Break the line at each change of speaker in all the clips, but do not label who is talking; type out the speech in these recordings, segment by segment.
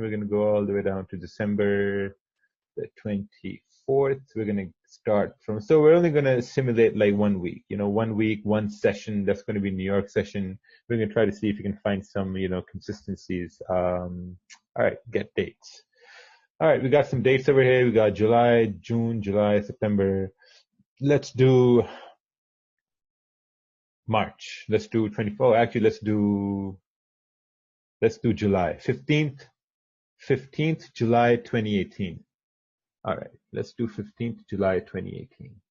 we're going to go all the way down to December the 24th. We're going to start from, so we're only going to simulate like 1 week, 1 week, one session. That's going to be New York session. We're going to try to see if we can find some, consistencies. All right, get dates. All right, we got some dates over here. We got July, June, July, September. Let's do March. Let's do 24. Actually, let's do July 15th July 2018. All right, let's do 15th July 2018.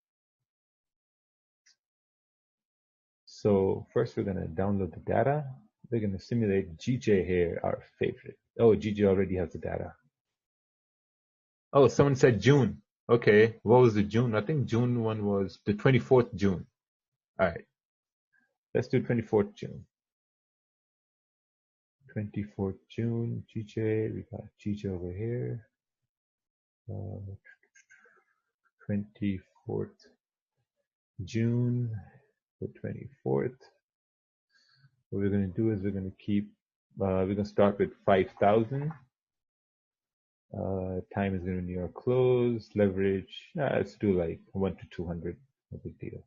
So first we're going to download the data. We're going to simulate GJ here, our favorite. Oh, GJ already has the data. Oh, someone said June. Okay, what was the June? I think June one was the 24th June. All right, let's do 24th June. 24th June, GJ, we got GJ over here. 24th June, the 24th. What we're going to do is we're going to keep, we're going to start with 5,000. Time is going to be near close, leverage, let's do like 1 to 200, no big deal.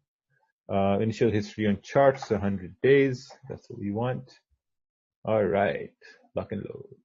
Initial history on charts, 100 days, that's what we want. All right, lock and load.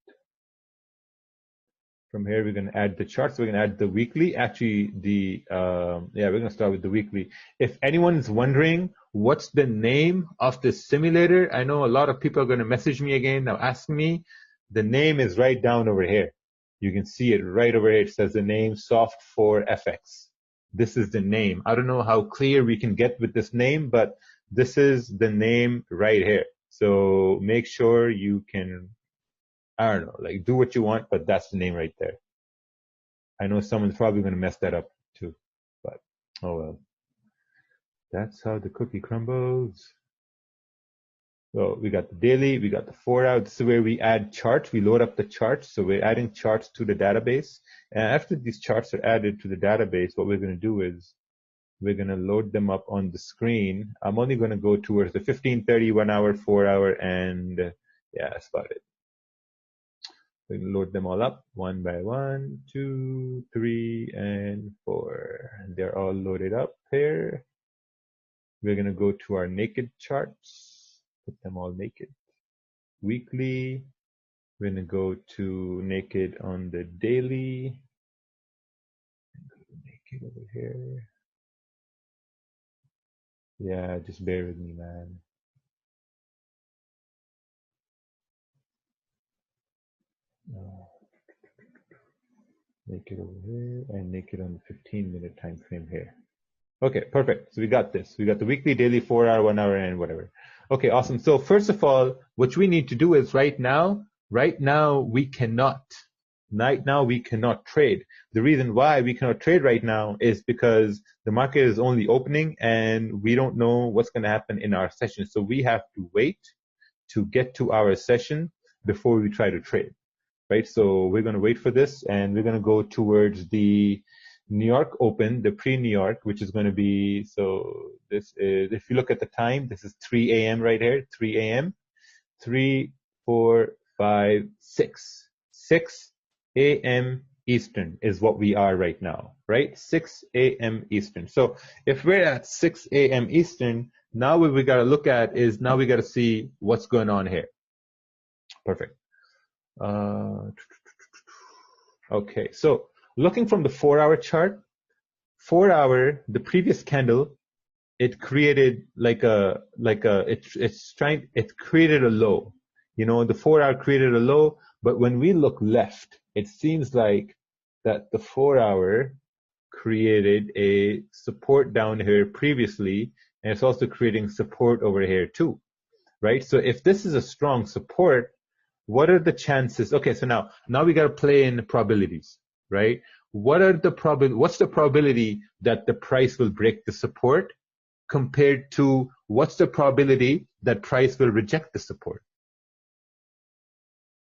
From here, we're going to add the charts. We're going to add the weekly. Actually, we're going to start with the weekly. If anyone's wondering what's the name of the simulator, I know a lot of people are going to message me again now asking me. The name is right down over here. You can see it right over here. It says the name Soft4FX. This is the name. I don't know how clear we can get with this name, but this is the name right here. So make sure you can, I don't know, like do what you want, but that's the name right there. I know someone's probably going to mess that up too, but oh well. That's how the cookie crumbles. So we got the daily, we got the 4 hour. This is where we add charts. We load up the charts. So we're adding charts to the database. And after these charts are added to the database, what we're going to do is we're going to load them up on the screen. I'm only going to go towards the 15, 30, 1 hour, 4 hour, and yeah, that's about it. We're going to load them all up one by 1, 2, 3, and 4. And they're all loaded up here. We're going to go to our naked charts. Put them all naked. Weekly, we're going to go to naked on the daily. Naked over here. Yeah, just bear with me, man. Naked over here and naked on the 15-minute time frame here. Okay, perfect. So we got this. We got the weekly, daily, 4 hour, 1 hour, and whatever. Okay, awesome. So first of all, what we need to do is right now we cannot trade. The reason why we cannot trade right now is because the market is only opening and we don't know what's going to happen in our session. So we have to wait to get to our session before we try to trade, right? So we're going to wait for this and we're going to go towards the New York Open, the pre-New York, which is going to be, so this is, if you look at the time, this is 3 a.m. right here, 3 a.m., 3, 4, 5, 6. 6 a.m. Eastern is what we are right now, right? 6 a.m. Eastern. So if we're at 6 a.m. Eastern, now what we got to look at is now we got to see what's going on here. Perfect. Okay, so looking from the 4 hour chart, 4 hour, the previous candle, it created it created a low. The 4 hour created a low, but when we look left, it seems like that the 4 hour created a support down here previously, and it's also creating support over here too, right? So if this is a strong support, what are the chances? Okay, so now we got to play in probabilities, right? What's the probability that the price will break the support compared to what's the probability that price will reject the support,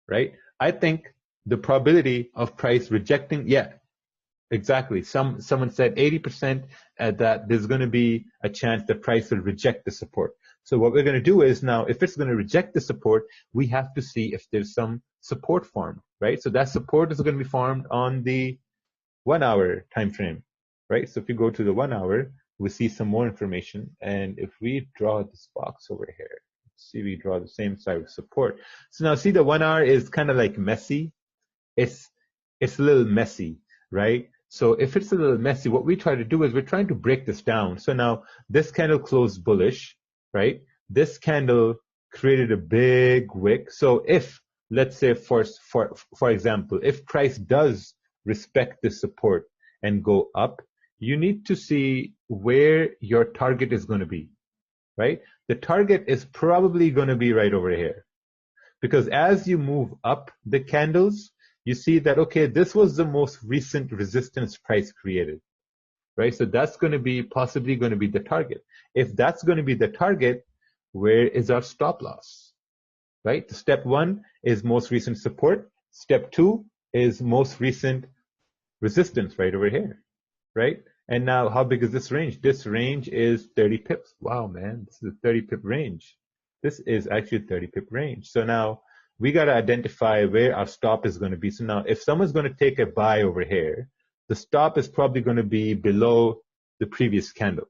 right? I think the probability of price rejecting, yeah, exactly. Someone said 80% that there's going to be a chance that price will reject the support. So what we're going to do is now, if it's going to reject the support, we have to see if there's some support formed, right? So that support is going to be formed on the 1 hour time frame, right? So if you go to the 1 hour, we see some more information. And if we draw this box over here, see, we draw the same side of support. So now see, the 1 hour is kind of like messy. It's a little messy, right? So if it's a little messy, what we try to do is we're trying to break this down. So now this candle closed bullish, right? This candle created a big wick. So if, let's say for example, if price does respect the support and go up, you need to see where your target is going to be, right? The target is probably going to be right over here, because as you move up the candles, you see that, okay, this was the most recent resistance price created, right? So that's going to be possibly going to be the target. If that's going to be the target, where is our stop loss, right? Step 1 is most recent support. Step 2 is most recent resistance right over here, right? And now how big is this range? This range is 30 pips. Wow, man, this is a 30 pip range. This is actually a 30 pip range. So now we got to identify where our stop is going to be. So now if someone's going to take a buy over here, the stop is probably going to be below the previous candle,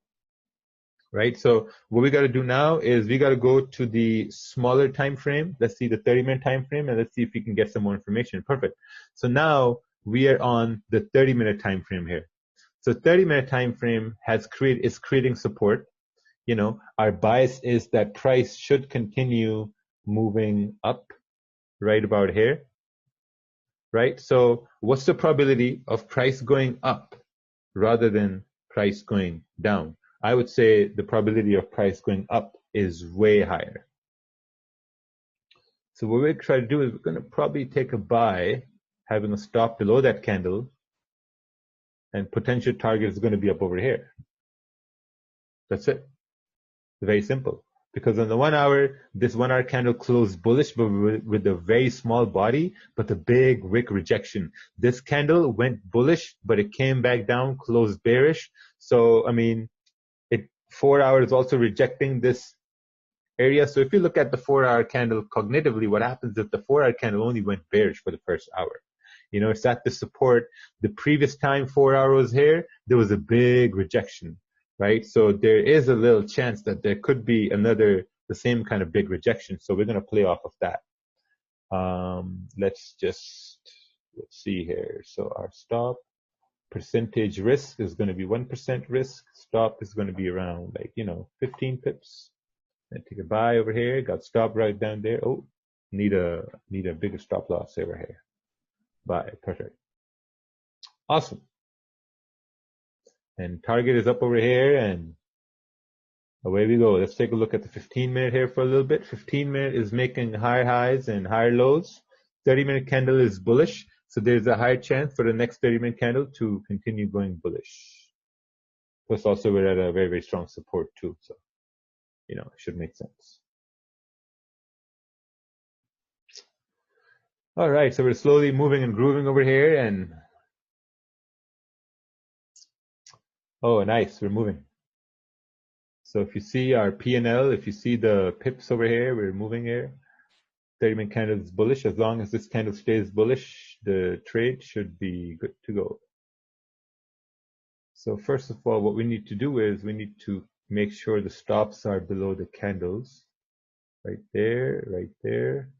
right? So what we got to do now is we got to go to the smaller time frame. Let's see the 30-minute time frame, and let's see if we can get some more information. Perfect. So now we are on the 30-minute time frame here. So 30-minute time frame is creating support. You know, our bias is that price should continue moving up right about here, right? So what's the probability of price going up rather than price going down? I would say the probability of price going up is way higher. So what we try to do is we're going to probably take a buy, having a stop below that candle, and potential target is going to be up over here. That's it. Very simple. Because on the 1 hour, this 1 hour candle closed bullish, but with a very small body, but the big wick rejection. This candle went bullish, but it came back down, closed bearish. So, I mean, 4 hours also rejecting this area. So if you look at the 4 hour candle cognitively, what happens if the 4 hour candle only went bearish for the first hour? You know, it's at the support. The previous time 4 hours was here, there was a big rejection, right? So there is a little chance that there could be the same kind of big rejection. So we're going to play off of that. Let's see here. So our stop percentage risk is going to be 1% risk. Stop is going to be around 15 pips. And take a buy over here. Got stop right down there. Oh, need a bigger stop loss over here. Buy, perfect. Awesome. And target is up over here, and away we go. Let's take a look at the 15-minute here for a little bit. 15-minute is making higher highs and higher lows. 30-minute candle is bullish, so there's a higher chance for the next 30-minute candle to continue going bullish. Plus also we're at a very, very strong support too, so it should make sense. All right, so we're slowly moving and grooving over here, and oh, nice, we're moving. So if you see our P&L, if you see the pips over here, we're moving here. 30-minute candle is bullish. As long as this candle stays bullish, the trade should be good to go. So first of all, what we need to do is we need to make sure the stops are below the candles. Right there,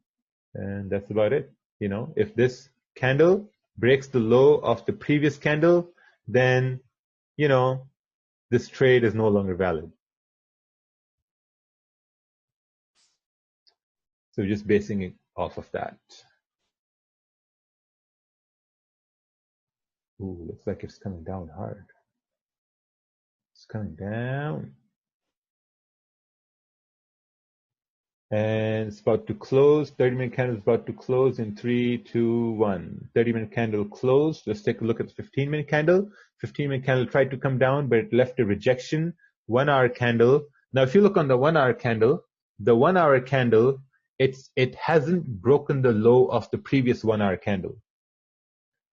and that's about it. If this candle breaks the low of the previous candle, then, this trade is no longer valid. So just basing it off of that. Ooh, looks like it's coming down hard. It's coming down. And it's about to close. 30-minute candle is about to close in 3, 2, 1. 30-minute candle closed. Let's take a look at the 15-minute candle. 15-minute candle tried to come down, but it left a rejection. 1 hour candle. Now, if you look on the 1 hour candle, the 1 hour candle, it hasn't broken the low of the previous 1 hour candle,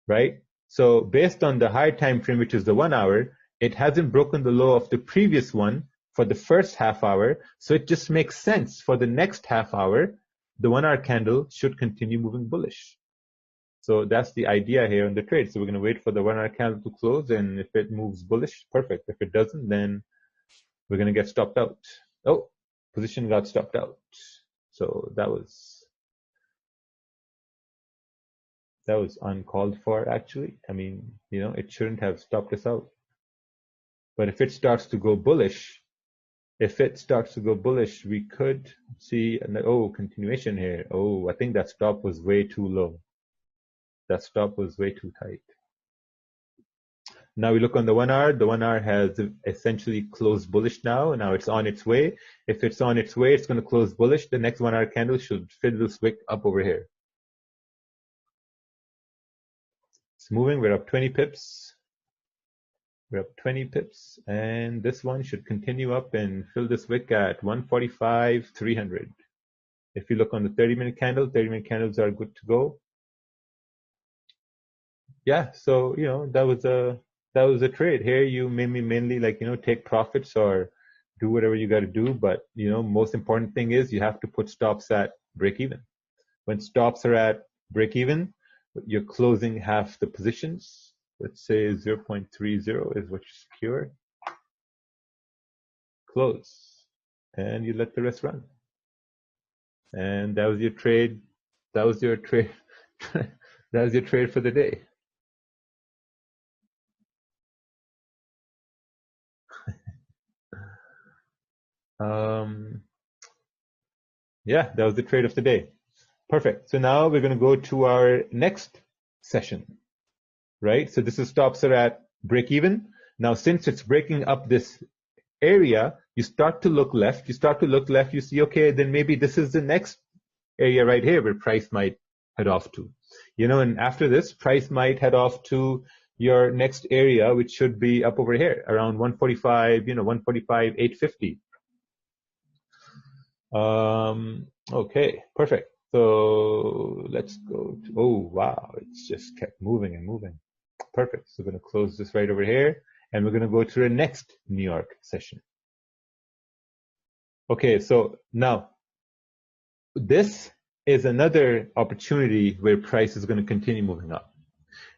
right? So based on the higher time frame, which is the 1 hour, it hasn't broken the low of the previous one for the first half hour. So it just makes sense for the next half hour the 1 hour candle should continue moving bullish. So that's the idea here in the trade. So we're going to wait for the 1 hour candle to close, and if it moves bullish, perfect. If it doesn't, then we're going to get stopped out. Oh, position got stopped out. So that was uncalled for, actually. I mean, it shouldn't have stopped us out. But if it starts to go bullish, we could see continuation here. Oh, I think that stop was way too low. That stop was way too tight. Now we look on the 1 hour. The 1 hour has essentially closed bullish now. Now it's on its way. If it's on its way, it's going to close bullish. The next 1 hour candle should fill this wick up over here. It's moving. We're up 20 pips. And this one should continue up and fill this wick at 145.300. If you look on the 30-minute candle, 30-minute candles are good to go. Yeah, so that was a trade. Here you mainly take profits or do whatever you got to do, but most important thing is you have to put stops at break even. When stops are at break even, you're closing half the positions. Let's say 0.30 is what you secure. Close, and you let the rest run. And that was your trade. That was your trade for the day. Yeah, that was the trade of the day. Perfect. So now we're going to go to our next session, right? So this is stops are at break even. Now, since it's breaking up this area, you start to look left. You see, okay, then maybe this is the next area right here where price might head off to. And after this, price might head off to your next area, which should be up over here around 145, 145.850. Okay, perfect. So let's go to, oh wow, it's just kept moving and moving. Perfect. So we're going to close this right over here, and we're going to go to the next New York session. Okay, so now this is another opportunity where price is going to continue moving up.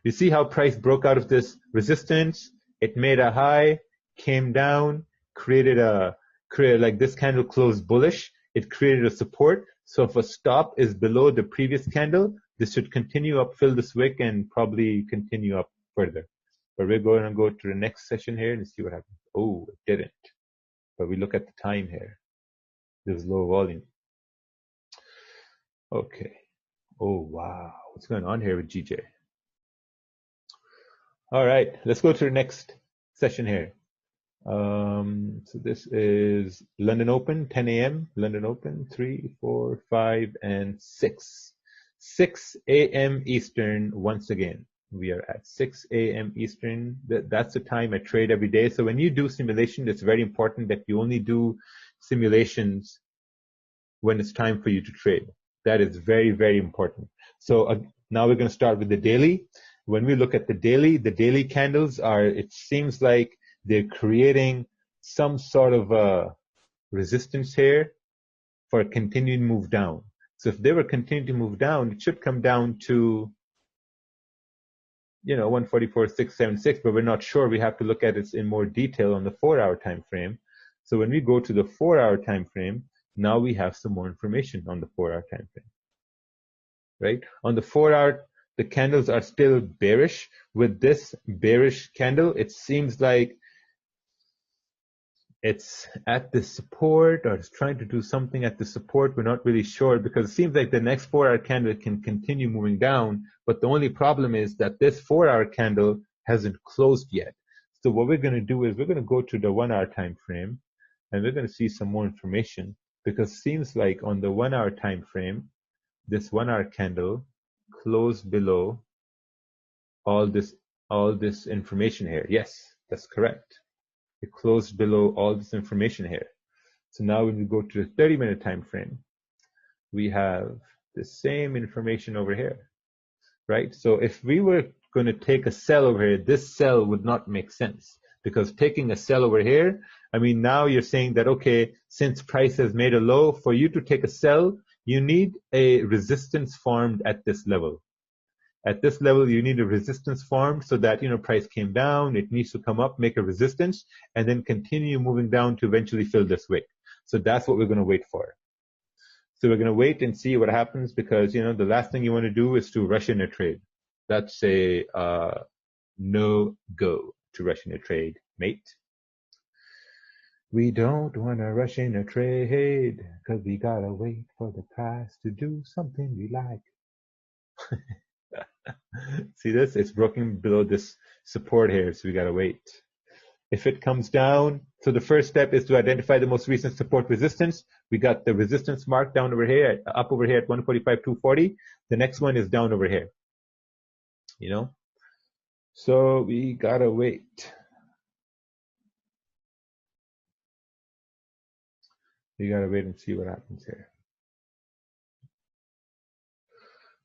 You see how price broke out of this resistance? It made a high, came down, created like this candle closed bullish. It created a support. So if a stop is below the previous candle, this should continue up, fill this wick, and probably continue up further. But we're going to go to the next session here and see what happens. Oh, it didn't. But we look at the time here. There's low volume. Okay. Oh, wow. What's going on here with GJ? All right. Let's go to the next session here. So this is London Open, 10 a.m. London Open, 3, 4, 5, and 6. 6 a.m. Eastern once again. We are at 6 a.m. Eastern. That's the time I trade every day. So when you do simulation, it's very important that you only do simulations when it's time for you to trade. That is very, very important. So now we're going to start with the daily. When we look at the daily candles it seems like they're creating some sort of a resistance here for a continued move down. So if they were continuing to move down, it should come down to 144.676, but we're not sure. We have to look at it in more detail on the 4-hour time frame. So when we go to the 4-hour time frame, now we have some more information on the 4-hour time frame. Right? On the 4-hour, the candles are still bearish. With this bearish candle, it seems like it's at the support, or it's trying to do something at the support. We're not really sure, because it seems like the next 4-hour candle can continue moving down. But the only problem is that this 4-hour candle hasn't closed yet. So what we're going to do is we're going to go to the 1-hour time frame, and we're going to see some more information, because it seems like on the 1-hour time frame, this 1-hour candle closed below all this information here. Yes, that's correct. It closed below all this information here. So now when we go to the 30-minute time frame, we have the same information over here, right? So if we were going to take a sell over here, this sell would not make sense, because taking a sell over here, I mean, now you're saying that, okay, since price has made a low, for you to take a sell, You need a resistance formed at this level. At this level, you need a resistance formed so that, price came down, it needs to come up, make a resistance, and then continue moving down to eventually fill this wick. So that's what we're going to wait for. So we're going to wait and see what happens because, the last thing you want to do is to rush in a trade. That's a no-go to rush in a trade, mate. We don't want to rush in a trade because we got to wait for the price to do something we like. See this? It's broken below this support here, so we got to wait. If it comes down, so the first step is to identify the most recent support resistance. We got the resistance mark down over here, up over here at 145.240. The next one is down over here. So we got to wait. We got to wait and see what happens here.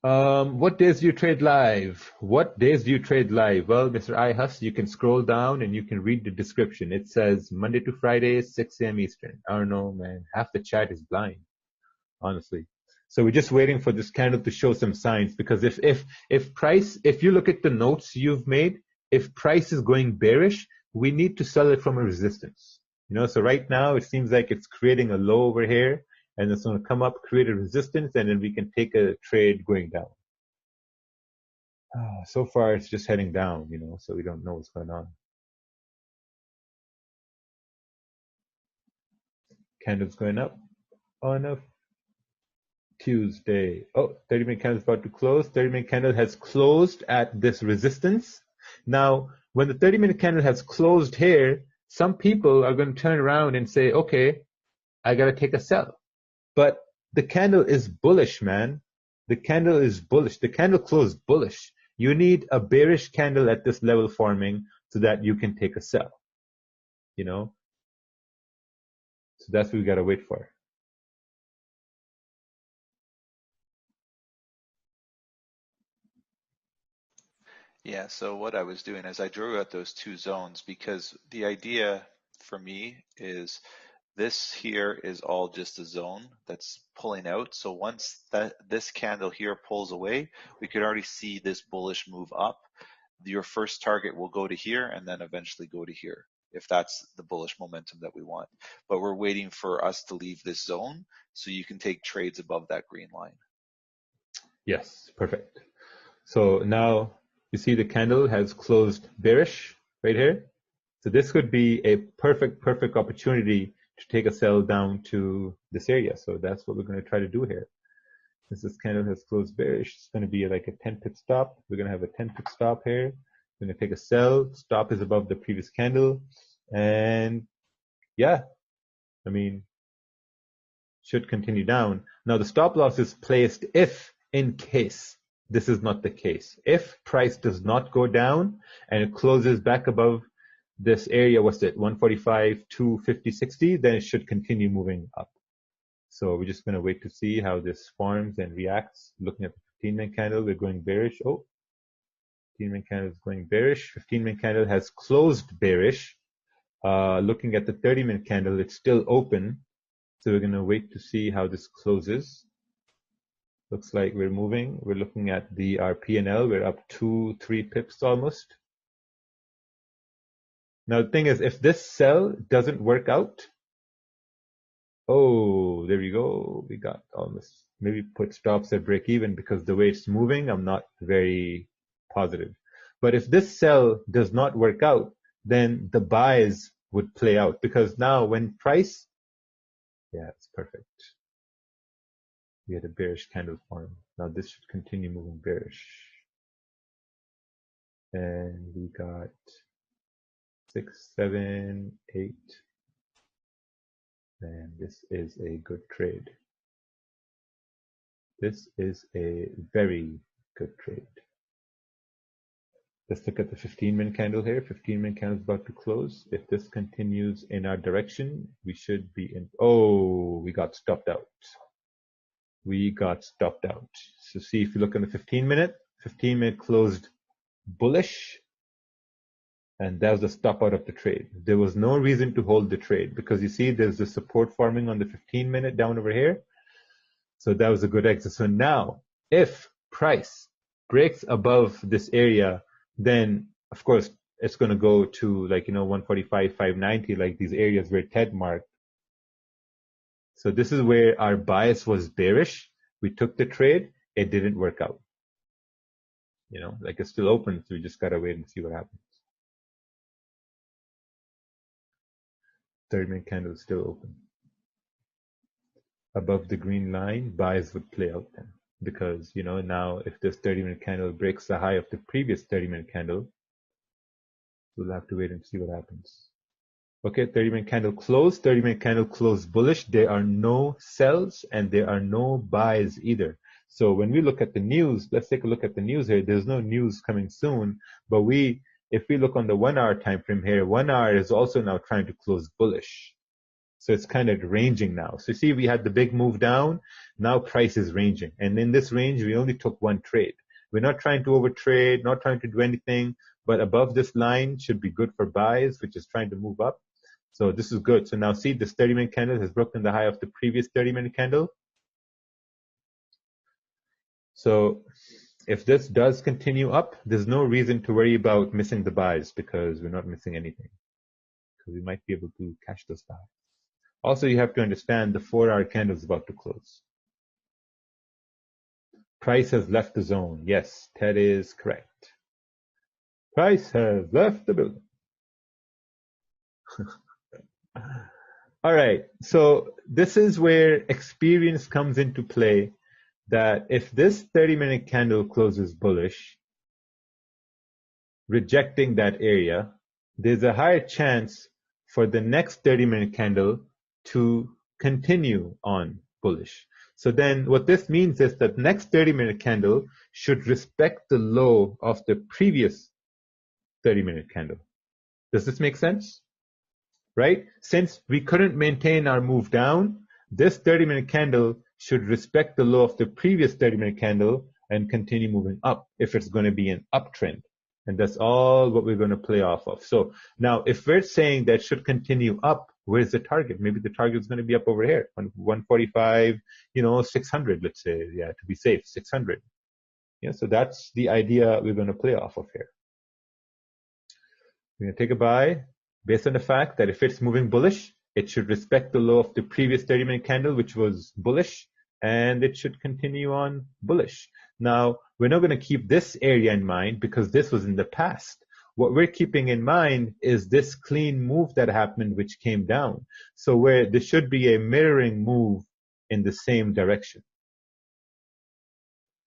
What days do you trade live? What days do you trade live? Well, Mr. iHus, you can scroll down and you can read the description. It says Monday to Friday, 6 a.m. Eastern. I don't know, man. Half the chat is blind, honestly. So we're just waiting for this candle to show some signs because if you look at the notes you've made, if price is going bearish, we need to sell it from a resistance. So right now it seems like it's creating a low over here. And it's going to come up, create a resistance, and then we can take a trade going down. So far, it's just heading down, so we don't know what's going on. Candle's going up on a Tuesday. Oh, 30-minute candle is about to close. 30-minute candle has closed at this resistance. Now, when the 30-minute candle has closed here, some people are going to turn around and say, okay, I got to take a sell. But the candle is bullish, man. The candle is bullish. The candle closed bullish. You need a bearish candle at this level forming so that you can take a sell. So that's what we got to wait for.
Yeah, so what I was doing is I drew out those two zones because the idea for me is this here is all just a zone that's pulling out. So once this candle here pulls away, we could already see this bullish move up. Your first target will go to here and then eventually go to here, if that's the bullish momentum that we want. But we're waiting for us to leave this zone so you can take trades above that green line.
Yes, perfect. So now you see the candle has closed bearish right here. So this could be a perfect opportunity to take a sell down to this area. So that's what we're going to try to do here. Since this candle has closed bearish, it's going to be like a 10-pip stop. We're going to have a 10-pip stop here. We're going to take a sell. Stop is above the previous candle. And yeah, should continue down. Now the stop loss is placed if, in case, this is not the case. If price does not go down and it closes back above this area, what's it, 145 to 50.60, then it should continue moving up. So we're just going to wait to see how this forms and reacts. Looking at the 15-minute candle, we're going bearish. 15-minute candle is going bearish. 15-minute candle has closed bearish. Looking at the 30-minute candle, it's still open. So we're going to wait to see how this closes. Looks like we're moving. We're looking at our P&L. We're up 2-3 pips almost. Now the thing is, if this sell doesn't work out, there we go. We got almost, maybe put stops at break even because the way it's moving, I'm not very positive. But if this sell does not work out, then the buys would play out because now when price, yeah, it's perfect. We had a bearish candle form. Now this should continue moving bearish. And we got 6, 7, 8. And this is a good trade. This is a very good trade. Let's look at the 15-minute candle here. 15-minute candle is about to close. If this continues in our direction, we should be in. We got stopped out. We got stopped out. So see, if you look at the 15-minute closed bullish, and that was the stop out of the trade. There was no reason to hold the trade because you see there's the support forming on the 15-minute down over here. So that was a good exit. So now, if price breaks above this area, then of course it's going to go to 145, 590, like these areas where Ted marked. So this is where our bias was bearish. We took the trade. It didn't work out. It's still open, so we just got to wait and see what happens. 30-minute candle is still open. Above the green line, buys would play out then. Because, now if this 30-minute candle breaks the high of the previous 30-minute candle, we'll have to wait and see what happens. Okay, 30-minute candle closed. 30-minute candle closed bullish. There are no sells and there are no buys either. So when we look at the news, let's take a look at the news here. There's no news coming soon, but if we look on the 1 hour time frame here, 1 hour is also now trying to close bullish. So it's kind of ranging now. So see, we had the big move down. Now price is ranging. And in this range, we only took one trade. We're not trying to overtrade, not trying to do anything, but above this line should be good for buys, which is trying to move up. So this is good. So now see, this 30-minute candle has broken the high of the previous 30-minute candle. So if this does continue up, there's no reason to worry about missing the buys because we're not missing anything. Because we might be able to catch those buys. Also, you have to understand the 4-hour candle is about to close. Price has left the zone. Yes, that is correct. Price has left the building. All right, so this is where experience comes into play, that if this 30-minute candle closes bullish, rejecting that area, there's a higher chance for the next 30-minute candle to continue on bullish. So then what this means is that next 30-minute candle should respect the low of the previous 30-minute candle. Does this make sense? Right? Since we couldn't maintain our move down, this 30-minute candle should respect the low of the previous 30-minute candle and continue moving up if it's going to be an uptrend. And that's all what we're going to play off of. So now if we're saying that should continue up, where's the target? Maybe the target is going to be up over here, 145, 600, let's say, to be safe, 600. Yeah, so that's the idea we're going to play off of here. We're going to take a buy based on the fact that if it's moving bullish, it should respect the low of the previous 30-minute candle, which was bullish, and it should continue on bullish. Now, we're not going to keep this area in mind because this was in the past. What we're keeping in mind is this clean move that happened, which came down. So where there should be a mirroring move in the same direction.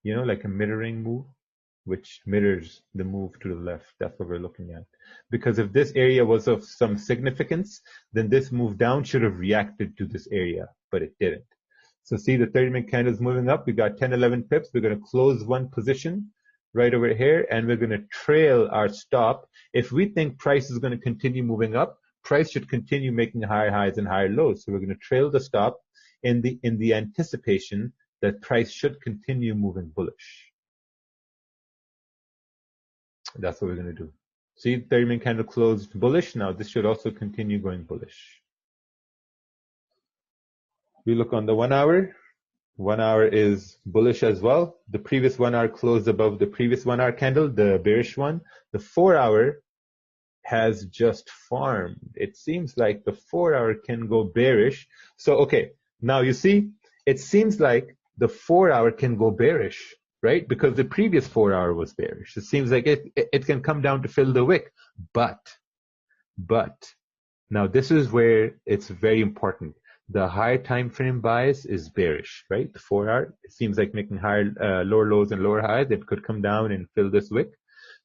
Like a mirroring move, which mirrors the move to the left. That's what we're looking at. Because if this area was of some significance, then this move down should have reacted to this area, but it didn't. So see, the 30-minute candle is moving up. We got 10, 11 pips. We're going to close one position right over here, and we're going to trail our stop. If we think price is going to continue moving up, price should continue making higher highs and higher lows. So we're going to trail the stop in the anticipation that price should continue moving bullish. That's what we're going to do. See, the 30-minute candle closed bullish. Now this should also continue going bullish. We look on the 1 hour. 1 hour is bullish as well. The previous 1 hour closed above the previous 1 hour candle, the bearish one. The 4 hour has just formed. It seems like the 4 hour can go bearish. So, okay, now you see, it seems like the 4 hour can go bearish, right? Because the previous 4 hour was bearish. It seems like it can come down to fill the wick. But, now this is where it's very important. The higher time frame bias is bearish, right? The 4 hour, it seems like making higher, lower lows and lower highs. It could come down and fill this wick.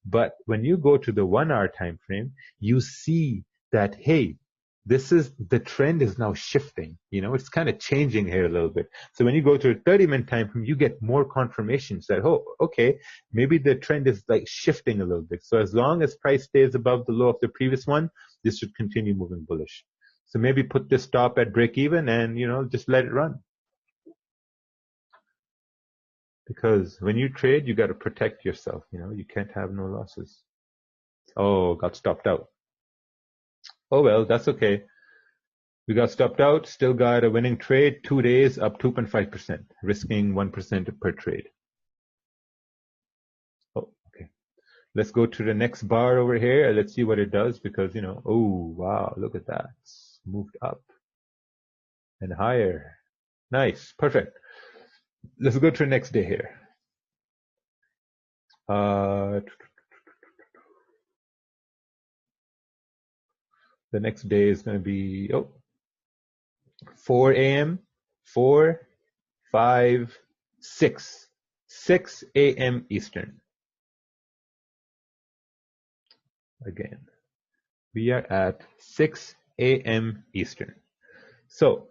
But when you go to the 1 hour time frame, you see that, hey, the trend is now shifting. It's kind of changing here a little bit. So when you go to a 30-minute time frame, you get more confirmations that, oh, okay, maybe the trend is like shifting a little bit. So as long as price stays above the low of the previous one, this should continue moving bullish. So maybe put this stop at break even and, just let it run. Because when you trade, you got to protect yourself. You can't have no losses. Oh, got stopped out. Oh, well, that's okay. We got stopped out, still got a winning trade, 2 days up 2.5%, risking 1% per trade. Oh, okay. Let's go to the next bar over here. Let's see what it does because, oh, wow, look at that. It's moved up and higher. Nice, perfect. Let's go to the next day here. The next day is going to be 4 a.m., 4, 5, 6 a.m. Eastern. Again, we are at 6 a.m. Eastern. So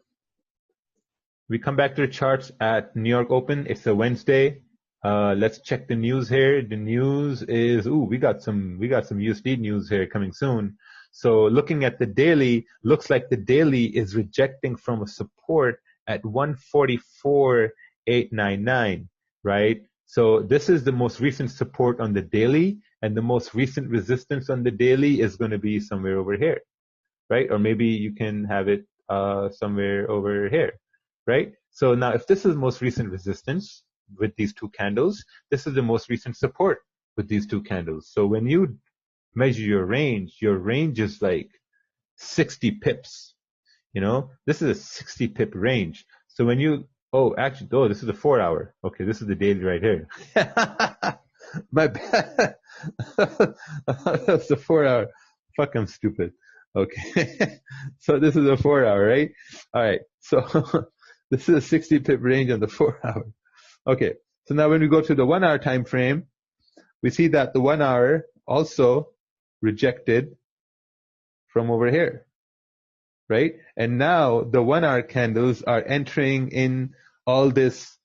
we come back to the charts at New York Open. It's a Wednesday. Let's check the news here. The news is, we got some USD news here coming soon. So looking at the daily, looks like the daily is rejecting from a support at 144.899, right? So this is the most recent support on the daily, and the most recent resistance on the daily is going to be somewhere over here, right? Or maybe you can have it somewhere over here, right? So now if this is most recent resistance with these two candles, this is the most recent support with these two candles. So when you measure your range is like 60 pips, this is a 60 pip range. So when you, this is a 4 hour. Okay, this is the daily right here. My bad. That's the 4 hour. Fuck, I'm stupid. Okay. So this is a 4 hour, right? All right. So this is a 60 pip range on the 4 hour. Okay. So now when we go to the 1 hour time frame, we see that the 1 hour also rejected from over here, right? And now the 1 hour candles are entering in all this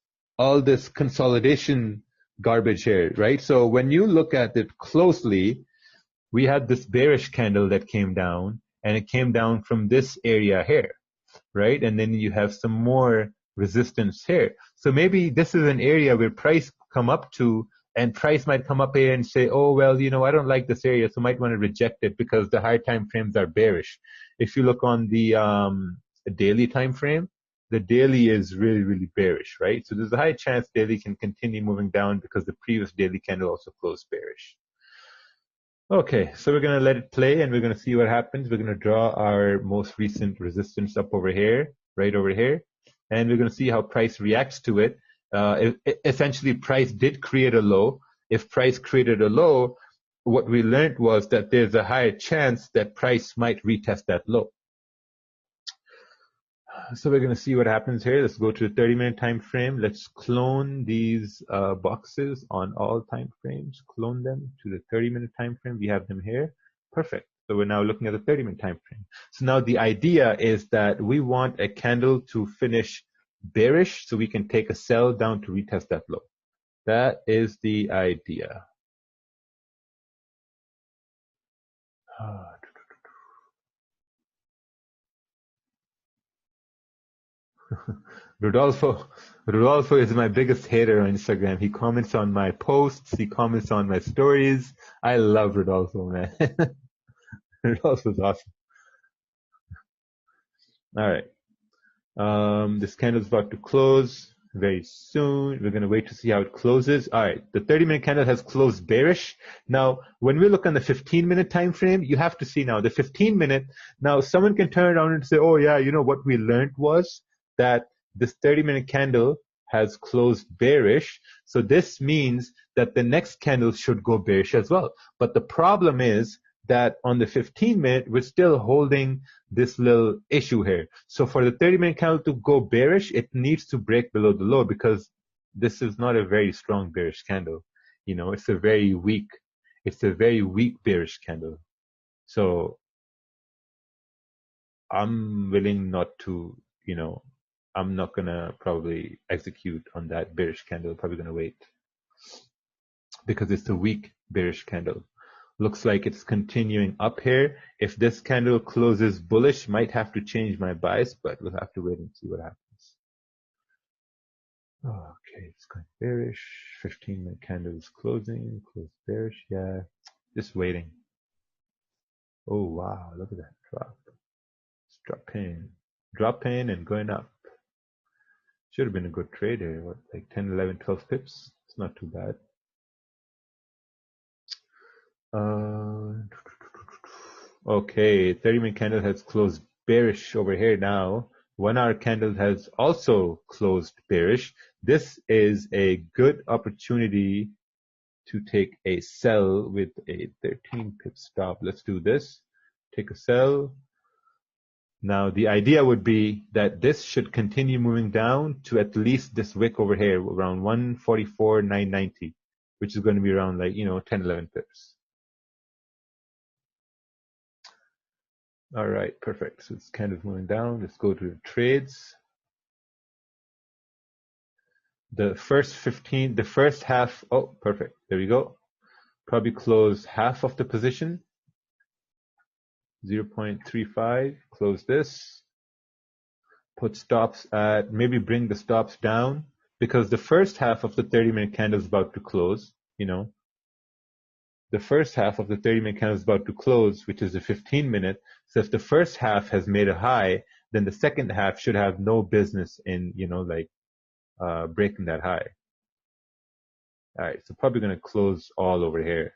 consolidation garbage here, right? So when you look at it closely, we had this bearish candle that came down, and it came down from this area here, right? And then you have some more resistance here. So maybe this is an area where price come up to, and price might come up here and say, oh, well, I don't like this area, so might want to reject it because the higher time frames are bearish. If you look on the daily time frame, the daily is really, really bearish, right? So there's a high chance daily can continue moving down because the previous daily candle also closed bearish. Okay, so we're going to let it play and we're going to see what happens. We're going to draw our most recent resistance up over here, right over here, and we're going to see how price reacts to it. Essentially, price did create a low. If price created a low, what we learned was that there's a higher chance that price might retest that low. So we're going to see what happens here. Let's go to the 30-minute time frame. Let's clone these boxes on all time frames. Clone them to the 30-minute time frame. We have them here. Perfect. So we're now looking at the 30-minute time frame. So now the idea is that we want a candle to finish bearish so we can take a sell down to retest that low. That is the idea. Rodolfo is my biggest hater on Instagram. He comments on my posts. He comments on my stories. I love Rodolfo, man. Rodolfo's awesome. All right. This candle's about to close very soon. We're going to wait to see how it closes. All right. The 30-minute candle has closed bearish. Now, when we look on the 15-minute time frame, you have to see now the 15-minute. Now, someone can turn around and say, oh, yeah, what we learned was that this 30-minute candle has closed bearish. So this means that the next candle should go bearish as well. But the problem is that on the 15-minute, we're still holding this little issue here. So for the 30-minute candle to go bearish, it needs to break below the low because this is not a very strong bearish candle. It's a very weak bearish candle. So I'm willing not to, I'm not going to probably execute on that bearish candle. Probably going to wait because it's a weak bearish candle. Looks like it's continuing up here. If this candle closes bullish, might have to change my bias, but we'll have to wait and see what happens. Okay, it's going bearish. 15-minute candle is closing. Close bearish. Yeah, just waiting. Oh, wow. Look at that drop. It's dropping. Drop in and going up. Should have been a good trade here. What, like 10, 11, 12 pips? It's not too bad. Okay, 30-minute candle has closed bearish over here now. 1 hour candle has also closed bearish. This is a good opportunity to take a sell with a 13 pip stop. Let's do this. Take a sell. Now, the idea would be that this should continue moving down to at least this wick over here, around 144,990, which is going to be around like, 10, 11 pips. All right, perfect. So it's kind of moving down. Let's go to the trades. The first half, oh, perfect. There we go. Probably close half of the position. 0.35, close this. Put stops at, maybe bring the stops down because the first half of the 30-minute candle is about to close, The first half of the 30-minute candle is about to close, which is the 15-minute. So if the first half has made a high, then the second half should have no business in, breaking that high. All right, so probably going to close all over here.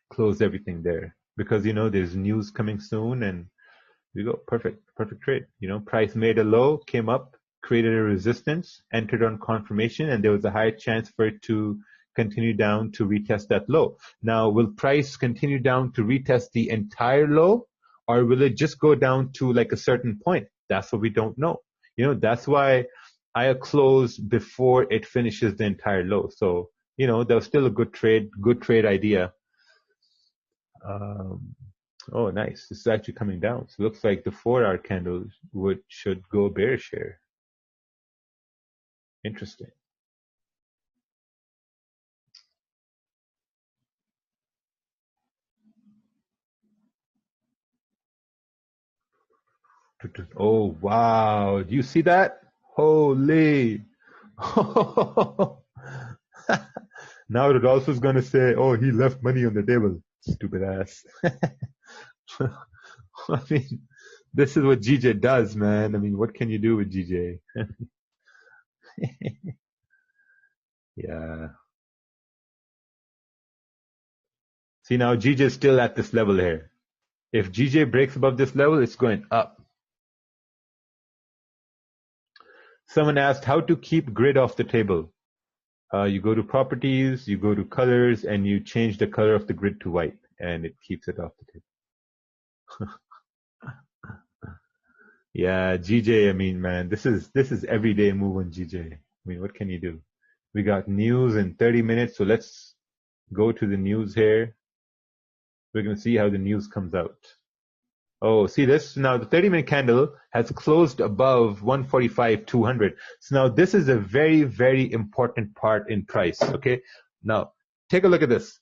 Close everything there because, there's news coming soon and we go. Perfect trade. Price made a low, came up, created a resistance, entered on confirmation, and there was a high chance for it to continue down to retest that low. Now, will price continue down to retest the entire low, or will it just go down to like a certain point? That's what we don't know. That's why I close before it finishes the entire low. So, that was still a good trade idea. Oh, nice. This is actually coming down. So it looks like the 4-hour candle should go bearish here. Interesting. Oh, wow. Do you see that? Holy. Now Rodolfo is going to say, oh, he left money on the table. Stupid ass. I mean, this is what GJ does, man. I mean, what can you do with GJ? Yeah. See, now GJ is still at this level here. If GJ breaks above this level, it's going up. Someone asked how to keep grid off the table. You go to properties, you go to colors, and you change the color of the grid to white, and it keeps it off the table. Yeah, GJ, I mean, man, this is everyday move on GJ. I mean, what can you do? We got news in 30 minutes, so let's go to the news here. We're going to see how the news comes out. Oh, see this? Now the 30-minute candle has closed above 145,200. So now this is a very, very important part in price, okay? Now, take a look at this.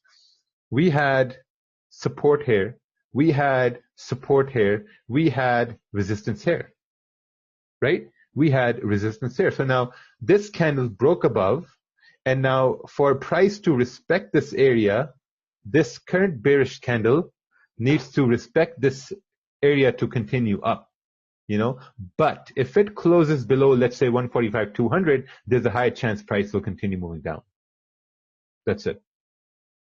We had support here. We had support here. We had resistance here, right? We had resistance here. So now this candle broke above, and now for price to respect this area, this current bearish candle needs to respect this area to continue up, but if it closes below, let's say 145,200, there's a high chance price will continue moving down. That's it.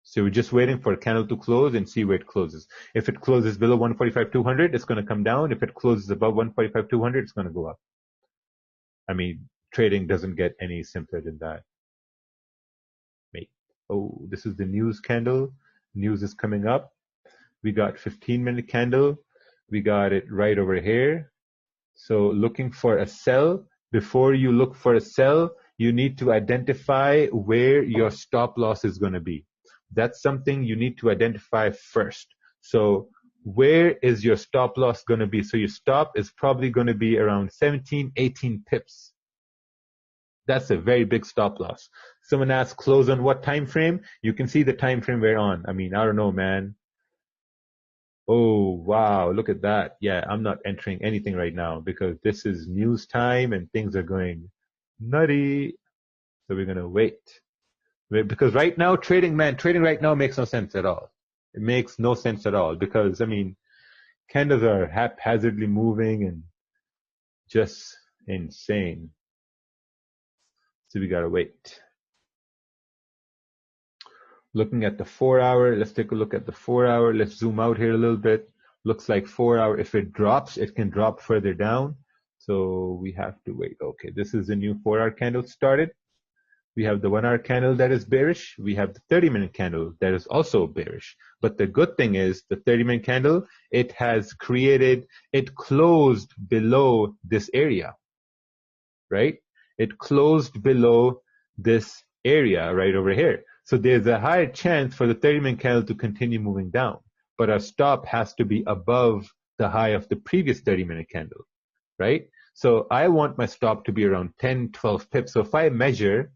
So we're just waiting for a candle to close and see where it closes. If it closes below 145,200, it's going to come down. If it closes above 145,200, it's going to go up. I mean, trading doesn't get any simpler than that. Wait. Oh, this is the news candle. News is coming up. We got 15-minute candle. We got it right over here. So looking for a sell. Before you look for a sell, you need to identify where your stop loss is going to be. That's something you need to identify first. So where is your stop loss going to be? So your stop is probably going to be around 17, 18 pips. That's a very big stop loss. Someone asked close on what time frame? You can see the time frame we're on. I mean, I don't know, man. Oh, wow, look at that. Yeah, I'm not entering anything right now because this is news time and things are going nutty. So we're going to wait. Because right now, trading right now makes no sense at all. It makes no sense at all because, I mean, Candles are haphazardly moving and just insane. So we gotta wait. Looking at the 4 hour, let's take a look at the 4 hour. Let's zoom out here a little bit. Looks like 4 hour, if it drops, it can drop further down. So we have to wait. Okay, this is the new 4 hour candle started. We have the 1 hour candle that is bearish. We have the 30-minute candle that is also bearish. But the good thing is the 30-minute candle, it closed below this area, right? It closed below this area right over here. So there's a higher chance for the 30-minute candle to continue moving down. But our stop has to be above the high of the previous 30-minute candle, right? So I want my stop to be around 10, 12 pips. So if I measure,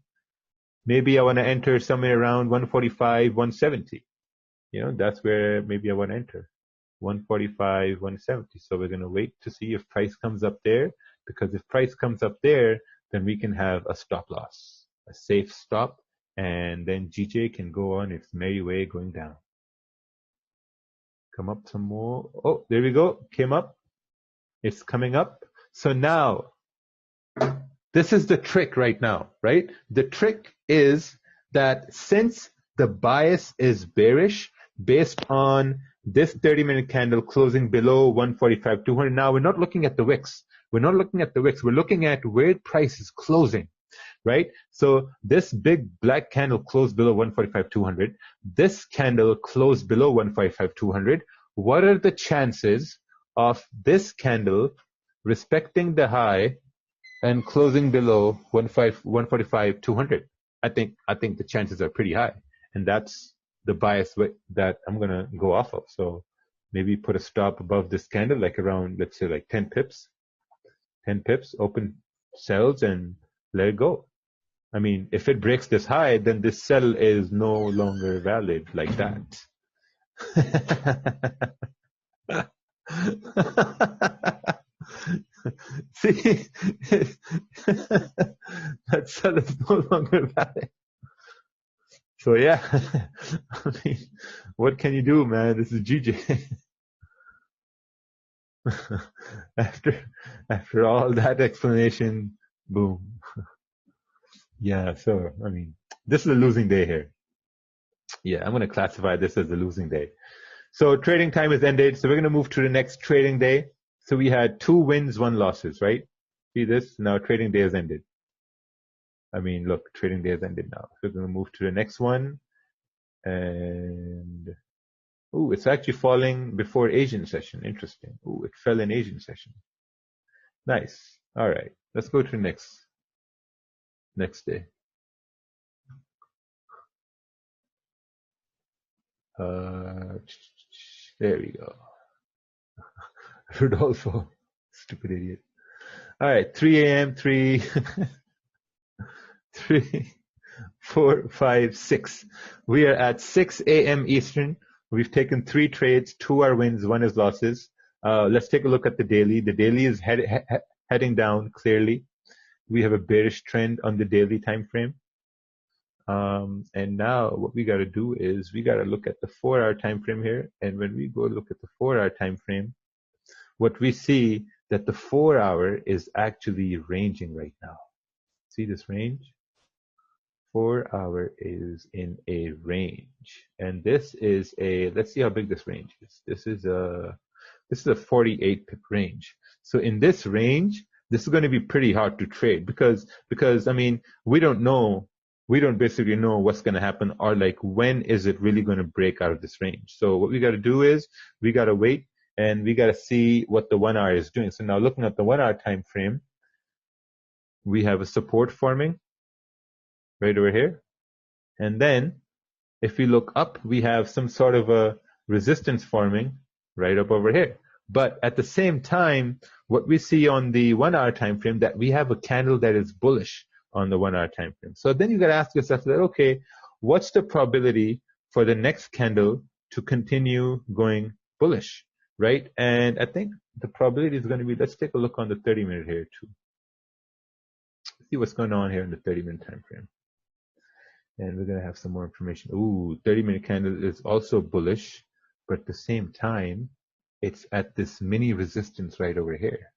maybe I want to enter somewhere around 145, 170. You know, that's where maybe I want to enter. 145, 170. So we're going to wait to see if price comes up there, because if price comes up there, then we can have a stop loss, a safe stop, and then GJ can go on its merry way going down. Come up some more. Oh, there we go. Came up. It's coming up. So now, this is the trick right now, right? The trick is that since the bias is bearish based on this 30-minute candle closing below 145, 200, now we're not looking at the wicks. We're not looking at the wicks. We're looking at where price is closing, right? So this big black candle closed below 145, 200. This candle closed below 145, 200. What are the chances of this candle respecting the high and closing below 145, 200? I think the chances are pretty high, and that's the bias that I'm gonna go off of. So maybe put a stop above this candle, like around, let's say, like 10 pips. 10 pips, open sells and let it go. I mean, if it breaks this high, then this sell is no longer valid like that. See, that sell is no longer valid. So yeah, I mean, what can you do, man? This is GJ. after all that explanation, boom. Yeah, so I mean, this is a losing day here. Yeah, I'm going to classify this as a losing day. So trading time is ended. So we're going to move to the next trading day. So we had 2 wins, 1 losses, right? See this? Now trading day has ended. I mean, look, trading day has ended now. So we're going to move to the next one. And, oh, it's actually falling before Asian session. Interesting. Oh, it fell in Asian session. Nice. All right. Let's go to the next day. There we go. Rodolfo, stupid idiot. All right, 3 a.m., 3, 4, 5, 6. We are at 6 a.m. Eastern. We've taken 3 trades. 2 are wins, 1 is losses. Let's take a look at the daily. The daily is heading down clearly. We have a bearish trend on the daily time frame. And now what we got to do is we got to look at the 4-hour time frame here. And when we go look at the 4-hour time frame, what we see that the 4-hour is actually ranging right now. See this range? 4-hour is in a range, and this is a, let's see how big this range is. This is a 48 pip range. So in this range, this is going to be pretty hard to trade because I mean, we don't basically know what's going to happen, or like when is it really going to break out of this range. So what we got to do is we got to wait and we got to see what the 1 hour is doing. So now looking at the 1 hour time frame, we have a support forming right over here. And then if we look up, we have some sort of a resistance forming right up over here. But at the same time, what we see on the 1 hour time frame, that we have a candle that is bullish on the 1 hour time frame. So then you got to ask yourself that, okay, what's the probability for the next candle to continue going bullish, right? And I think the probability is going to be, let's take a look on the 30-minute here too. See what's going on here in the 30-minute time frame. And we're going to have some more information. Ooh, 30-minute candle is also bullish, but at the same time, It's at this mini resistance right over here.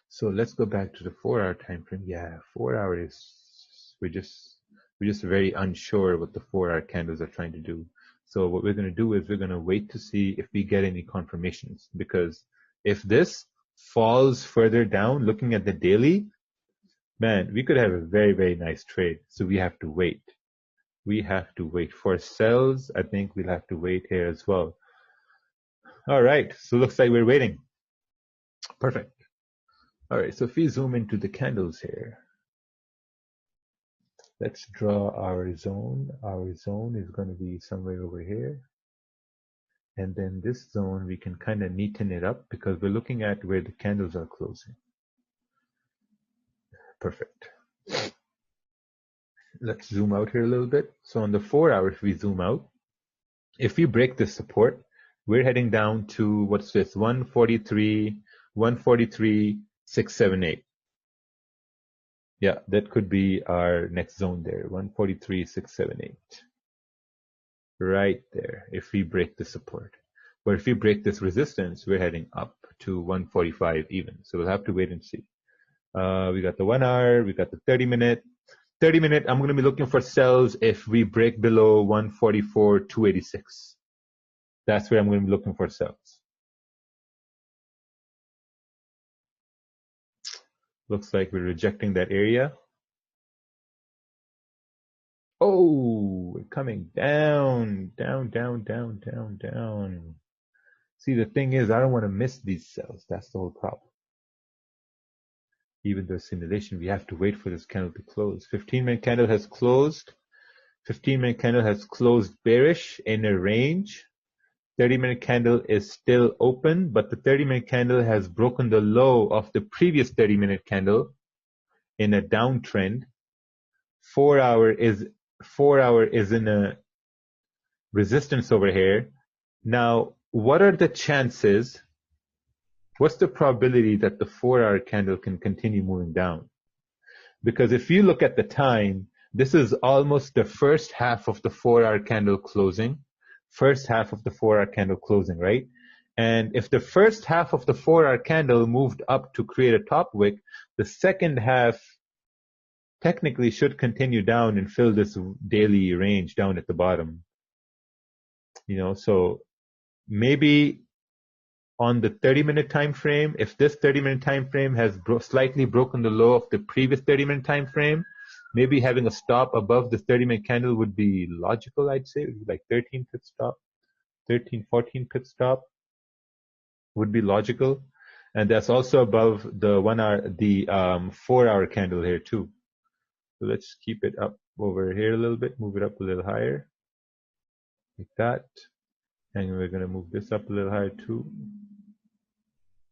So let's go back to the 4-hour time frame. Yeah, 4 hours. We're just very unsure what the 4-hour candles are trying to do. So what we're going to do is we're going to wait to see if we get any confirmations, because if this falls further down, looking at the daily, man, we could have a very, very nice trade. So we have to wait. We have to wait. For sells, I think we'll have to wait here as well. All right, so looks like we're waiting. Perfect. All right, so if we zoom into the candles here, let's draw our zone. Our zone is going to be somewhere over here. And then this zone, we can kind of neaten it up because we're looking at where the candles are closing. Perfect. Let's zoom out here a little bit. So on the 4 hour, if we zoom out, if we break this support, we're heading down to, what's this, 143,678. Yeah, that could be our next zone there, 143,678. Right there, if we break the support. But if we break this resistance, we're heading up to 145 even. So we'll have to wait and see. We got the 1 hour, we got the 30 minute. 30 minute, I'm going to be looking for sells if we break below 144,286. That's where I'm going to be looking for sells. Looks like we're rejecting that area. Oh, we're coming down, down, down, down, down, down. See, the thing is, I don't want to miss these sells. That's the whole problem. Even though simulation, we have to wait for this candle to close. 15-minute candle has closed. 15-minute candle has closed bearish in a range. 30-minute candle is still open, but the 30-minute candle has broken the low of the previous 30-minute candle in a downtrend. 4 hour is in a resistance over here. Now, what are the chances? What's the probability that the 4 hour candle can continue moving down? Because if you look at the time, this is almost the first half of the 4 hour candle closing. First half of the 4 hour candle closing, right? And if the first half of the 4 hour candle moved up to create a top wick, the second half technically should continue down and fill this daily range down at the bottom. You know, so maybe on the 30-minute time frame, if this 30-minute time frame has slightly broken the low of the previous 30-minute time frame, maybe having a stop above the 30-minute candle would be logical, I'd say. Like 13 pip stop, 13, 14 pip stop would be logical. And that's also above the 1 hour, the 4 hour candle here too. So let's keep it up over here a little bit, move it up a little higher, like that. And we're going to move this up a little higher too,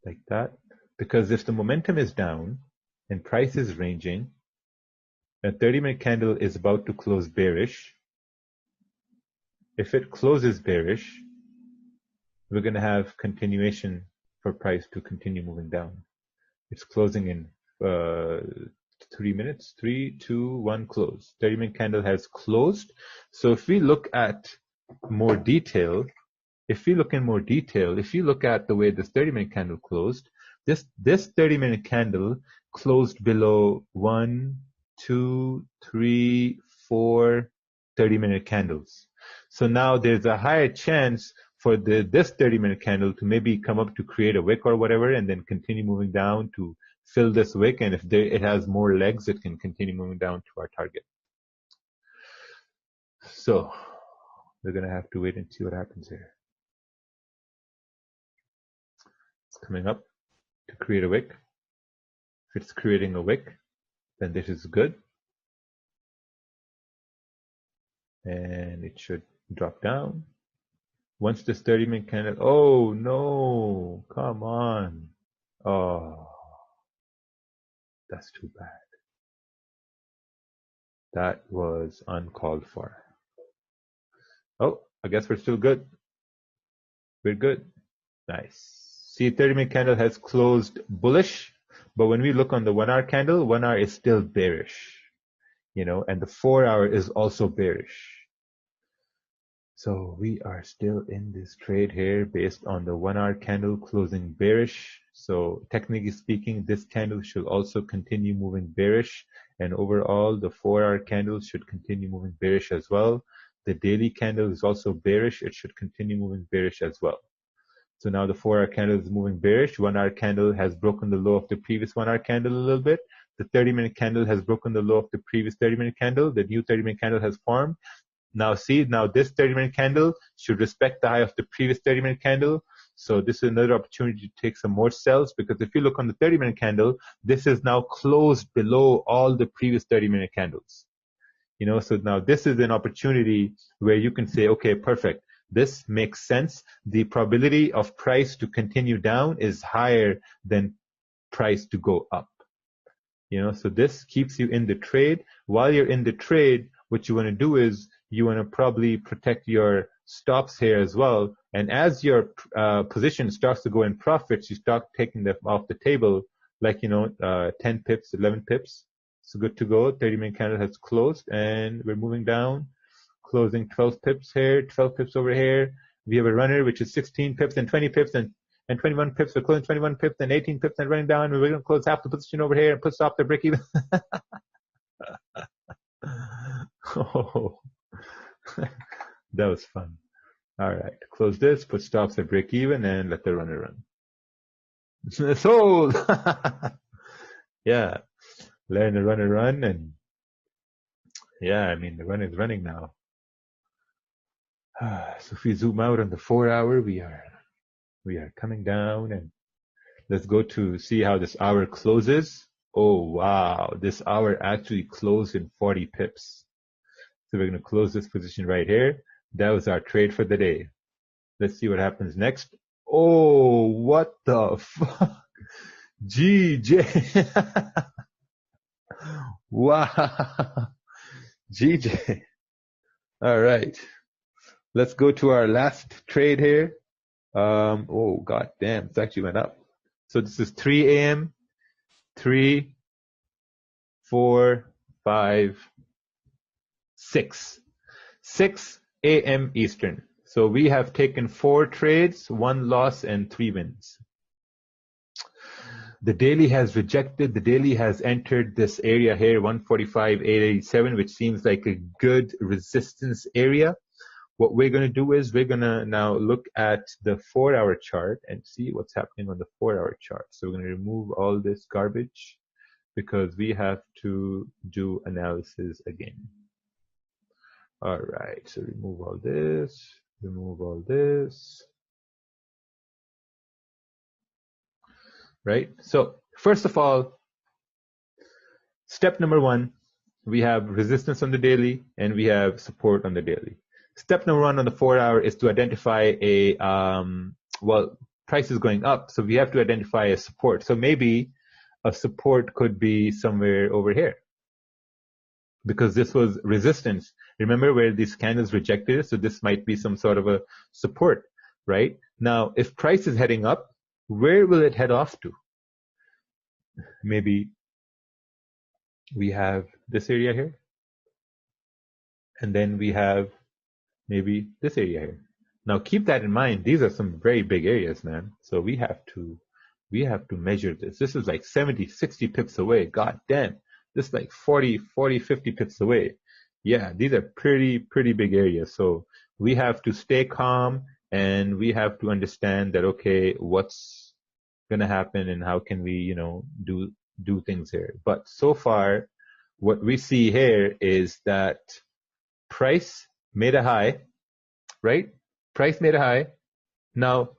like that. Because if the momentum is down and price is ranging, a 30-minute candle is about to close bearish. If it closes bearish, we're going to have continuation for price to continue moving down. It's closing in 3 minutes. 3, 2, 1, close. 30-minute candle has closed. So if we look at more detail, if you look at the way this 30-minute candle closed, this 30-minute candle closed below 1, 2, 3, 4 30-minute candles. So now there's a higher chance for this 30-minute candle to maybe come up to create a wick or whatever, and then continue moving down to fill this wick. And if it has more legs, it can continue moving down to our target. So we're going to have to wait and see what happens here. It's coming up to create a wick. If it's creating a wick, then this is good. And it should drop down. Once this 30-minute candle, oh no, come on. Oh, that's too bad. That was uncalled for. Oh, I guess we're still good. We're good. Nice. See, 30-minute candle has closed bullish, but when we look on the 1 hour candle, 1 hour is still bearish, you know, and the 4 hour is also bearish. So we are still in this trade here based on the 1 hour candle closing bearish. So technically speaking, this candle should also continue moving bearish. And overall, the 4 hour candle should continue moving bearish as well. The daily candle is also bearish. It should continue moving bearish as well. So now the 4 hour candle is moving bearish. 1 hour candle has broken the low of the previous 1 hour candle a little bit. The 30-minute candle has broken the low of the previous 30-minute candle. The new 30-minute candle has formed. Now see, now this 30-minute candle should respect the high of the previous 30-minute candle. So this is another opportunity to take some more sells, because if you look on the 30-minute candle, this is now closed below all the previous 30-minute candles. You know, so now this is an opportunity where you can say, okay, perfect. This makes sense. The probability of price to continue down is higher than price to go up. You know, so this keeps you in the trade. While you're in the trade, what you want to do is you want to probably protect your stops here as well. And as your position starts to go in profits, you start taking them off the table, like, 10 pips, 11 pips. It's good to go. 30-minute candle has closed and we're moving down, closing 12 pips here, 12 pips over here. We have a runner, which is 16 pips and 20 pips and 21 pips. We're closing 21 pips and 18 pips and running down. We're going to close half the position over here and put stop the break even. Oh, that was fun. All right, close this, put stops at break even, and let the runner run. Sold. Yeah, letting the runner run, and yeah, I mean the run is running now. So if we zoom out on the 4 hour, we are coming down, and let's go to see how this hour closes. Oh wow, this hour actually closed in 40 pips. So we're going to close this position right here. That was our trade for the day. Let's see what happens next. Oh, what the fuck? GJ. Wow. GJ. All right. Let's go to our last trade here. Oh, god damn. It's actually went up. So this is 3 a.m. 3, 4, 5, 6 a.m. Eastern. So we have taken 4 trades, 1 loss and 3 wins. The daily has rejected. The daily has entered this area here, 145.887, which seems like a good resistance area. What we're going to do is we're going to now look at the 4 hour chart and see what's happening on the 4 hour chart. So we're going to remove all this garbage because we have to do analysis again. All right, so remove all this, remove all this. Right, so first of all, step number 1, we have resistance on the daily and we have support on the daily. Step number 1 on the 4 hour is to identify a, price is going up, so we have to identify a support. So maybe a support could be somewhere over here, because this was resistance. Remember where these candles rejected, so this might be some sort of a support, right? Now, if price is heading up, where will it head off to? Maybe we have this area here, and then we have maybe this area here. Now keep that in mind. These are some very big areas, man. So we have to measure this. This is like 70, 60 pips away. God damn. This is like 40, 50 pips away. Yeah, these are pretty big areas. So we have to stay calm and we have to understand that, okay, what's going to happen and how can we, do things here. But so far, what we see here is that price made a high, right? Price made a high. Now,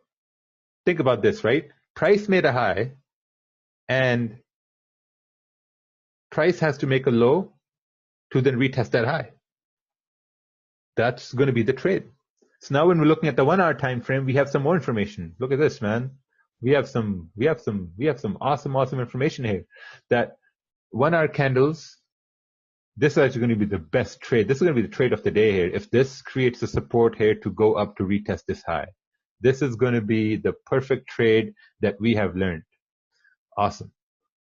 think about this, right? Price made a high and price has to make a low to then retest that high. That's going to be the trade. So now when we're looking at the 1 hour time frame, we have some more information. Look at this, man. We have some awesome information here. That 1 hour candles, this is actually going to be the best trade. This is going to be the trade of the day here. If this creates a support here to go up to retest this high, this is going to be the perfect trade that we have learned. Awesome.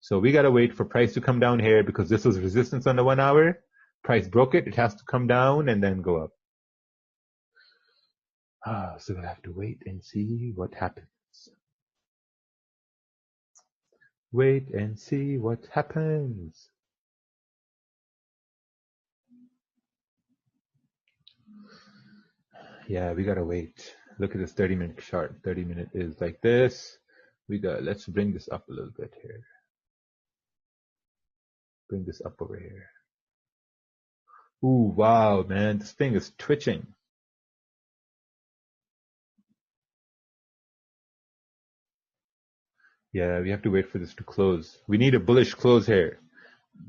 So we got to wait for price to come down here because this was resistance on the 1 hour. Price broke it. It has to come down and then go up. So we'll have to wait and see what happens. Wait and see what happens. Yeah, we gotta wait. Look at this 30-minute chart. 30-minute is like this. Let's bring this up a little bit here. Bring this up over here. Ooh, wow, man, this thing is twitching. Yeah, we have to wait for this to close. We need a bullish close here.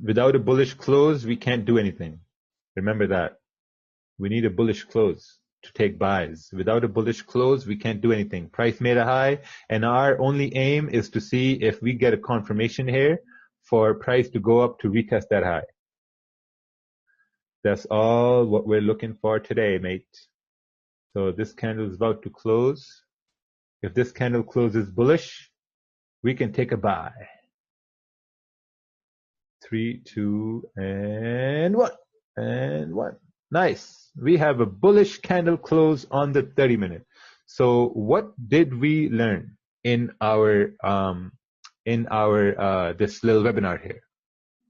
Without a bullish close, we can't do anything. Remember that. We need a bullish close to take buys. Without a bullish close, we can't do anything. Price made a high, and our only aim is to see if we get a confirmation here for price to go up to retest that high. That's all what we're looking for today, mate. So this candle is about to close. If this candle closes bullish, we can take a buy. 3, 2, and 1. And 1. Nice. We have a bullish candle close on the 30-minute. So what did we learn in our this little webinar here?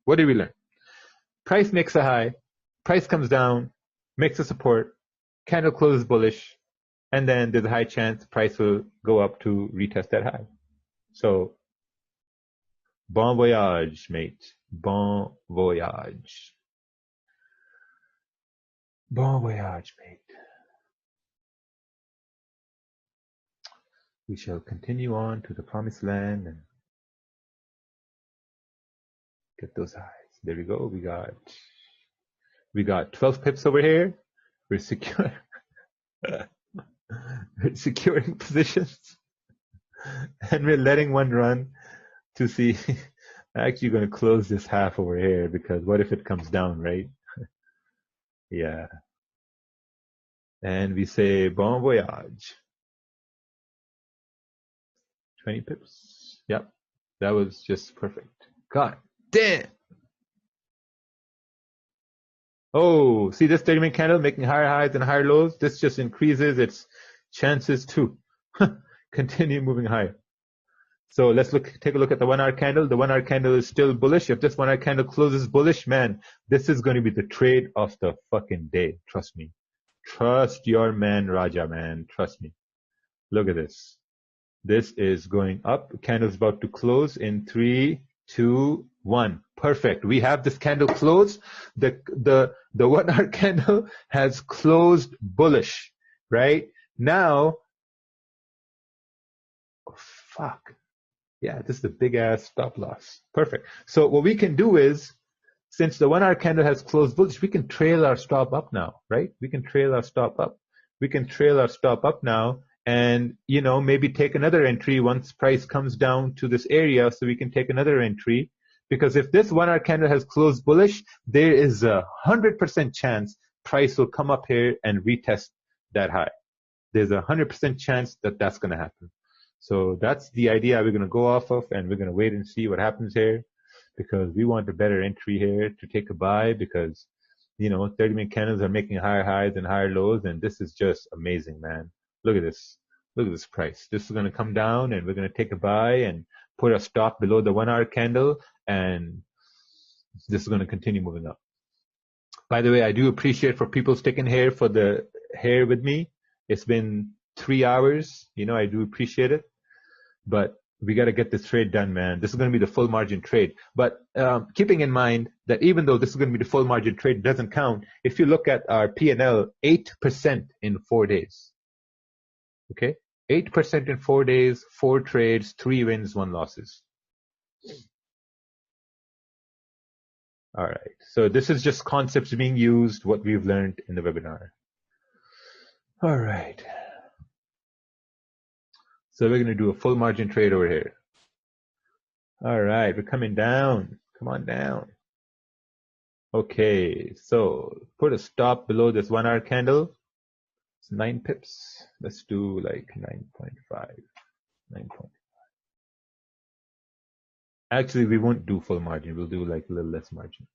What did we learn? Price makes a high, price comes down, makes a support, candle closes bullish, and then there's a high chance price will go up to retest that high. So bon voyage, mate. Bon voyage. Bon voyage, mate. We shall continue on to the promised land and get those highs. There we go. We got 12 pips over here. We're secure. We're securing positions. And we're letting one run to see. I'm actually going to close this half over here because what if it comes down, right? Yeah. And we say bon voyage. 20 pips. Yep. That was just perfect. God damn. Oh, see this 30-minute candle making higher highs and higher lows? This just increases its chances to continue moving higher. So let's take a look at the 1 hour candle. The 1 hour candle is still bullish. If this 1 hour candle closes bullish, man, this is going to be the trade of the fucking day. Trust me. Trust your man, Raja, man. Trust me. Look at this. This is going up. Candle's about to close in 3, 2, 1. Perfect. We have this candle closed. The 1 hour candle has closed bullish, right? Now, oh, fuck. Yeah, this is a big ass stop loss. Perfect. So what we can do is, since the 1 hour candle has closed bullish, we can trail our stop up now, right? We can trail our stop up. We can trail our stop up now and, maybe take another entry once price comes down to this area so we can take another entry. Because if this 1 hour candle has closed bullish, there is 100% chance price will come up here and retest that high. There's 100% chance that that's going to happen. So that's the idea we're going to go off of, and we're going to wait and see what happens here because we want a better entry here to take a buy because, 30-minute candles are making higher highs and higher lows, and this is just amazing, man. Look at this. Look at this price. This is going to come down, and we're going to take a buy and put a stop below the 1 hour candle, and this is going to continue moving up. By the way, I do appreciate for people sticking here for the hair with me. It's been 3 hours. I do appreciate it. But we got to get this trade done, man. This is going to be the full margin trade. But keeping in mind that even though this is going to be the full margin trade, it doesn't count. If you look at our P&L, 8% in 4 days. Okay? 8% in 4 days, 4 trades, 3 wins, 1 losses. All right. So this is just concepts being used, what we've learned in the webinar. All right. So we're going to do a full margin trade over here. All right, we're coming down. Come on down. Okay, so put a stop below this 1 hour candle. It's 9 pips. Let's do like 9.5. 9.5. Actually, we won't do full margin. We'll do like a little less margin.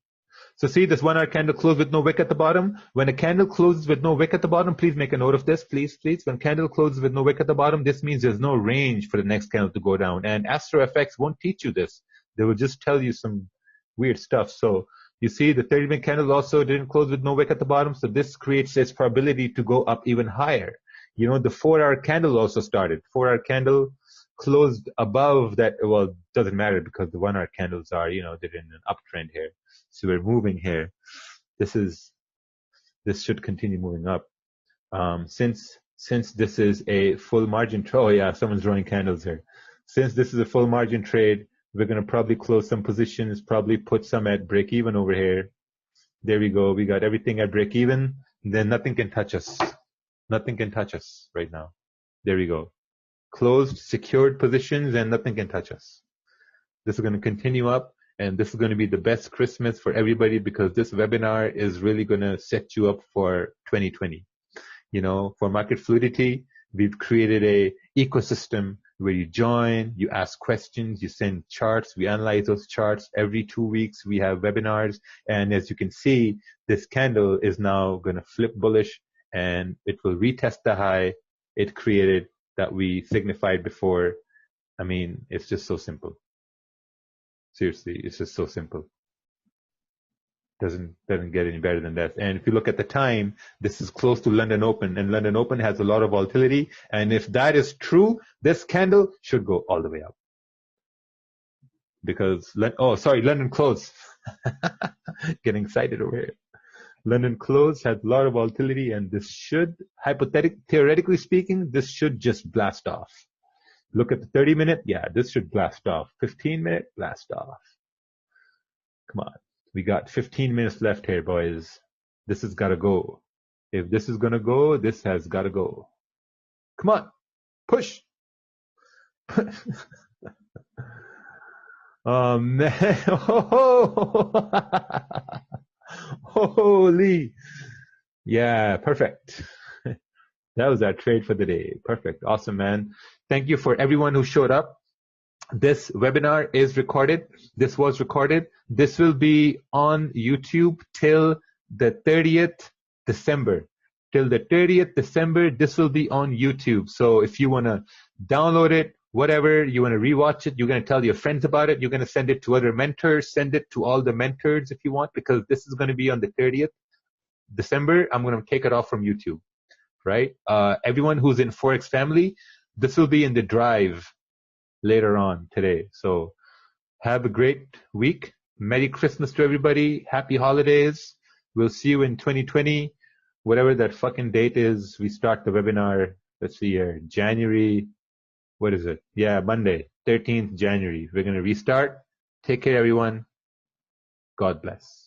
So see this 1 hour candle closed with no wick at the bottom. When a candle closes with no wick at the bottom, please make a note of this, please. When candle closes with no wick at the bottom, this means there's no range for the next candle to go down. And Astro FX won't teach you this. They will just tell you some weird stuff. So you see the 30-minute candle also didn't close with no wick at the bottom. So this creates this probability to go up even higher. You know, the 4-hour candle also started. 4-hour candle closed above that. Well, it doesn't matter because the 1-hour candles are, you know, they're in an uptrend here. So we're moving here. This should continue moving up. Since this is a full margin trade, oh yeah, someone's drawing candles here. Since this is a full margin trade, we're going to probably close some positions, probably put some at break even over here. There we go. We got everything at break even. Then nothing can touch us. Nothing can touch us right now. There we go. Closed, secured positions, and nothing can touch us. This is going to continue up, and this is going to be the best Christmas for everybody because this webinar is really going to set you up for 2020. You know, for Market Fluidity, we've created a ecosystem where you join, you ask questions, you send charts, we analyze those charts. Every 2 weeks, we have webinars. And as you can see, this candle is now going to flip bullish and it will retest the high it created that we signified before. I mean, it's just so simple. Seriously, it's just so simple. Doesn't get any better than that. And if you look at the time, this is close to London Open, and London Open has a lot of volatility. And if that is true, this candle should go all the way up. Because, London close. Getting excited over here. London close has a lot of volatility, and this should, theoretically speaking, this should just blast off. Look at the 30-minute. Yeah, this should blast off. 15-minute, blast off. Come on. We got 15 minutes left here, boys. This has got to go. If this is going to go, this has got to go. Come on. Push. Oh, man. Holy. Yeah, perfect. That was our trade for the day. Perfect. Awesome, man. Thank you for everyone who showed up. This webinar is recorded. This was recorded. This will be on YouTube till the 30th December. Till the 30th December, this will be on YouTube. So if you want to download it, whatever, you want to rewatch it, you're going to tell your friends about it, you're going to send it to other mentors, send it to all the mentors if you want, because this is going to be on the 30th December. I'm going to take it off from YouTube, right? Everyone who's in Forex family, this will be in the drive later on today. So have a great week. Merry Christmas to everybody. Happy holidays. We'll see you in 2020. Whatever that fucking date is, we start the webinar. Let's see here. January. What is it? Yeah, Monday, 13th January. We're going to restart. Take care, everyone. God bless.